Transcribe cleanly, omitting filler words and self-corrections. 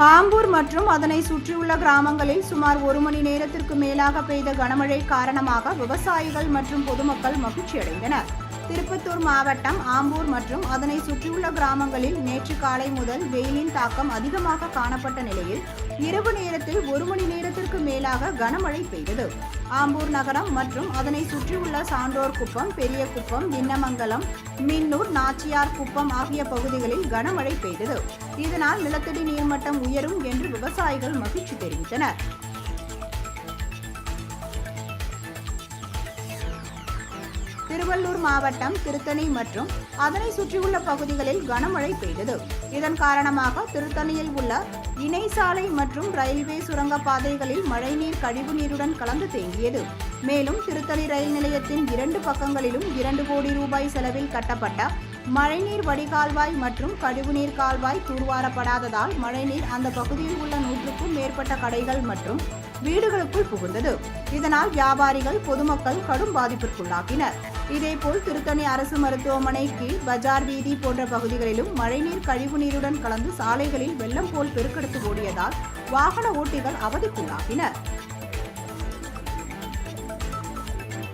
ஆம்பூர் மற்றும் அதனை சுற்றியுள்ள கிராமங்களில் சுமார் 1 மணி நேரத்திற்கு மேலாக பெய்த கனமழை காரணமாக விவசாயிகள் மற்றும் பொதுமக்கள் மகிழ்ச்சியடைந்தனர். திருப்பத்தூர் மாவட்டம் ஆம்பூர் மற்றும் அதனை சுற்றியுள்ள கிராமங்களில் நேற்று காலை முதல் வெயிலின் தாக்கம் அதிகமாக காணப்பட்ட நிலையில் இரவு நேரத்தில் 1 மணி நேரத்திற்கு மேலாக கனமழை பெய்தது. ஆம்பூர் நகரம் மற்றும் அதனை சுற்றியுள்ள சான்றோர் குப்பம், பெரிய குப்பம், தின்னமங்கலம், மின்னூர், நாச்சியார் குப்பம் ஆகிய பகுதிகளில் கனமழை பெய்தது. இதனால் நிலத்தடி நீர்மட்டம் உயரும் என்று விவசாயிகள் மகிழ்ச்சி தெரிவித்தனர். திருவள்ளூர் மாவட்டம் திருத்தணி மற்றும் அதனை சுற்றியுள்ள பகுதிகளில் கனமழை பெய்தது. இதன் காரணமாக திருத்தணியில் உள்ள இணை சாலை மற்றும் ரயில்வே சுரங்க பாதைகளில் மழைநீர் கழிவுநீருடன் கலந்து தேங்கியது. மேலும் திருத்தணி ரயில் நிலையத்தின் 2 பக்கங்களிலும் 2 கோடி ரூபாய் செலவில் கட்டப்பட்ட மழைநீர் வடிகால்வாய் மற்றும் கழிவுநீர் கால்வாய் தூர்வாரப்படாததால் மழைநீர் அந்த பகுதியில் உள்ள 100க்கும் மேற்பட்ட கடைகள் மற்றும் வீடுகளுக்குள் புகுந்தது. இதனால் வியாபாரிகள், பொதுமக்கள் கடும் பாதிப்பிற்குள்ளாகினர். இதேபோல் திருத்தணி அரசு மருத்துவமனை கீழ் பஜார் வீதி போன்ற பகுதிகளிலும் மழைநீர் கழிவுநீருடன் கலந்து சாலைகளில் வெள்ளம் போல் பெருக்கெடுத்து ஓடியதால் வாகன ஓட்டிகள் அவதிக்குள்ளாகினர்.